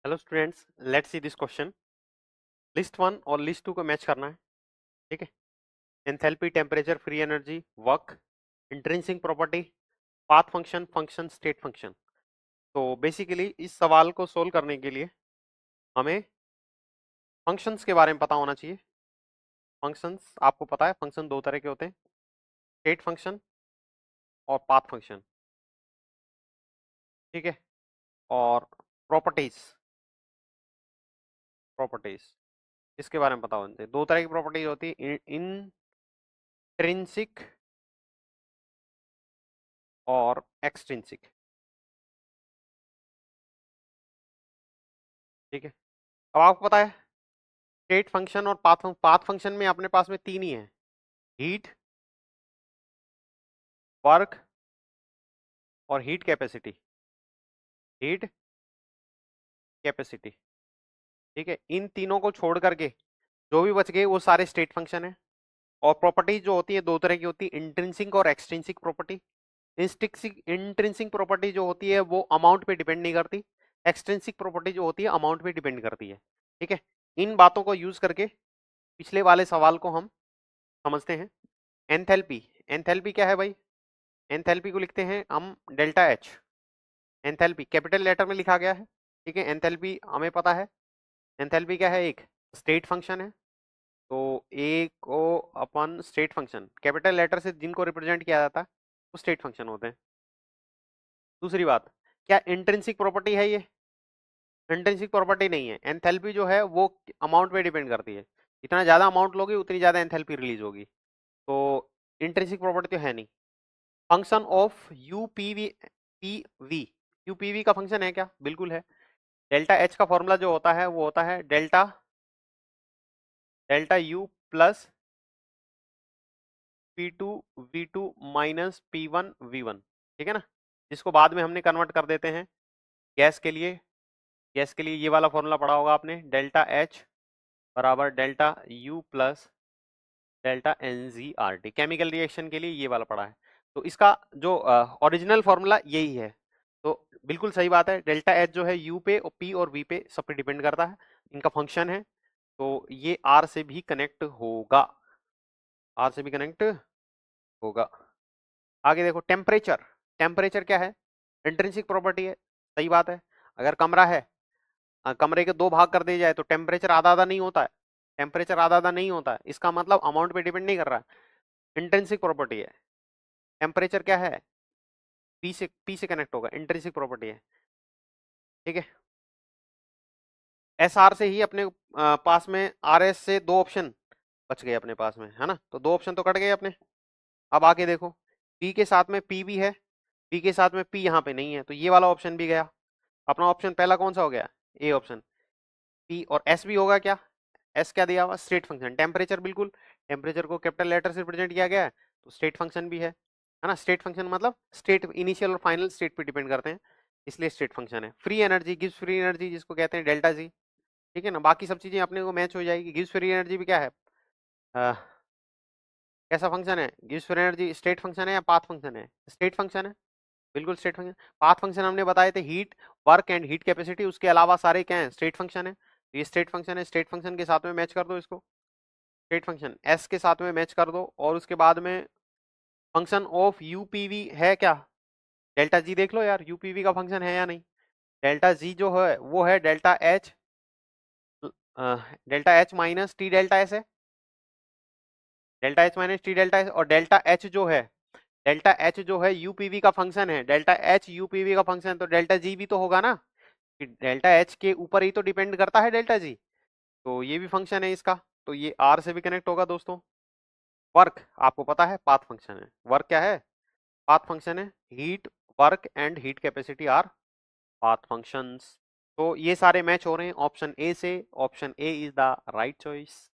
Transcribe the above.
Hello students, let's see this question. List one और list to को match करना है। ठीक है। Enthalpy, temperature, free energy, work, intrinsic property, path function, function, state function. तो basically इस सवाल को सोल्व करने के लिए हमें फंक्शंस के बारे में पता होना चाहिए। फंक्शंस आपको पता है, फंक्शन दो तरह के होते हैं, स्टेट फंक्शन और पाथ फंक्शन। ठीक है। और प्रॉपर्टीज, प्रॉपर्टीज इसके बारे में पता होना चाहिए। दो तरह की प्रॉपर्टीज होती है, इंट्रिंसिक और एक्सट्रिंसिक। ठीक है। अब आपको पता है स्टेट फंक्शन और पाथ फंक्शन में अपने पास में तीन ही है, हीट, वर्क और हीट कैपेसिटी। Heat capacity. ठीक है। इन तीनों को छोड़ करके जो भी बच गए वो सारे स्टेट फंक्शन है। और प्रॉपर्टीज जो होती है दो तरह की होती है, इंट्रिंसिक और एक्सट्रिंसिक प्रॉपर्टी। इंट्रिंसिक प्रॉपर्टी जो होती है वो अमाउंट पे डिपेंड नहीं करती, एक्सट्रिंसिक प्रॉपर्टी जो होती है अमाउंट पे डिपेंड करती है। ठीक है। इन बातों को यूज करके पिछले वाले सवाल को हम समझते हैं। एंथैल्पी, एंथैल्पी क्या है भाई? एंथैल्पी को लिखते हैं हम delta H. Enthalpy capital letter में लिखा गया है। ठीक है। एंथैल्पी हमें पता है, एंथैल्पी क्या है? एक स्टेट फंक्शन है। तो एक को अपन स्टेट फंक्शन कैपिटल लेटर से जिनको रिप्रेजेंट किया जाता है वो स्टेट फंक्शन होते हैं। दूसरी बात, क्या इंट्रिंसिक प्रॉपर्टी है ये? इंट्रिंसिक प्रॉपर्टी नहीं है। एंथैल्पी जो है वो अमाउंट पे डिपेंड करती है, जितना ज्यादा अमाउंट लोगे उतनी ज्यादा एंथैल्पी रिलीज होगी। तो इंट्रिंसिक प्रॉपर्टी तो है नहीं। फंक्शन ऑफ यूपीवी, पीवी, यूपीवी का फंक्शन है क्या? बिल्कुल है। डेल्टा एच का फॉर्मूला जो होता है वो होता है delta, delta U plus P2 V2 minus P1 V1। ठीक है ना, जिसको बाद में हमने कन्वर्ट कर देते हैं गैस के लिए। गैस के लिए ये वाला फॉर्मूला पढ़ा होगा आपने, डेल्टा H बराबर delta U plus delta NZRT। Chemical reaction के लिए ये वाला पढ़ा है। तो इसका जो ओरिजिनल फॉर्मूला यही है। तो बिल्कुल सही बात है, डेल्टा एच जो है यू पे और पी और वी पे सब पे डिपेंड करता है, इनका फंक्शन है। तो ये आर से भी कनेक्ट होगा, आर से भी कनेक्ट होगा। आगे देखो, टेम्परेचर। टेम्परेचर क्या है? इंट्रिंसिक प्रॉपर्टी है। सही बात है। अगर कमरा है, कमरे के दो भाग कर दिए जाए तो टेम्परेचर आधा आधा नहीं होता है। टेम्परेचर आधा आधा नहीं होता है, इसका मतलब अमाउंट पे डिपेंड नहीं कर रहा है। इंट्रिंसिक प्रॉपर्टी है। टेम्परेचर क्या है? पी से कनेक्ट होगा, इंट्रिंसिक प्रॉपर्टी है। ठीक है। एस आर से ही अपने पास में आर एस से दो ऑप्शन बच गए अपने पास में, है ना? तो दो ऑप्शन तो कट गए अपने। अब आके देखो, पी के साथ में पी भी है, पी के साथ में पी यहाँ पे नहीं है, तो ये वाला ऑप्शन भी गया। अपना ऑप्शन पहला कौन सा हो गया? A option. पी और एस भी होगा क्या? एस क्या दिया हुआ? State function. टेम्परेचर, बिल्कुल टेम्परेचर को कैपिटल लेटर से रिप्रेजेंट किया गया है, तो स्टेट फंक्शन भी है ना? स्टेट फंक्शन मतलब स्टेट, इनिशियल और फाइनल स्टेट पे डिपेंड करते हैं, इसलिए स्टेट फंक्शन है। Free energy, gives free energy, जिसको कहते हैं डेल्टा जी। ठीक है ना, बाकी सब चीजें अपने को मैच हो जाएगी। गिव्स फ्री एनर्जी भी क्या है? अह, कैसा फंक्शन है? Gives free energy state function है या पाथ फंक्शन है? स्टेट फंक्शन है, बिल्कुल स्टेट फंक्शन। पाथ फंक्शन हमने बताए थे heat, work and heat capacity, उसके अलावा सारे क्या है? स्टेट फंक्शन है। ये स्टेट फंक्शन है, स्टेट फंक्शन के साथ में मैच कर दो इसको, स्टेट फंक्शन एस के साथ में मैच कर दो। और उसके बाद में फंक्शन ऑफ यूपीवी है क्या? डेल्टा जी देख लो यार, यूपीवी का फंक्शन है या नहीं? डेल्टा जी जो है वो है delta H, delta H minus T delta S है। Delta H minus T delta S, और डेल्टा एच जो है, डेल्टा एच जो है यूपीवी का फंक्शन है। डेल्टा एच यूपीवी का फंक्शन, तो डेल्टा जी भी तो होगा ना, कि डेल्टा एच के ऊपर ही तो डिपेंड करता है डेल्टा जी। तो ये भी फंक्शन है इसका, तो ये आर से भी कनेक्ट होगा दोस्तों। वर्क आपको पता है पाथ फंक्शन है। वर्क क्या है? पाथ फंक्शन है। Heat, work and heat capacity our path functions. तो ये सारे मैच हो रहे हैं ऑप्शन ए से। Option A is the right choice.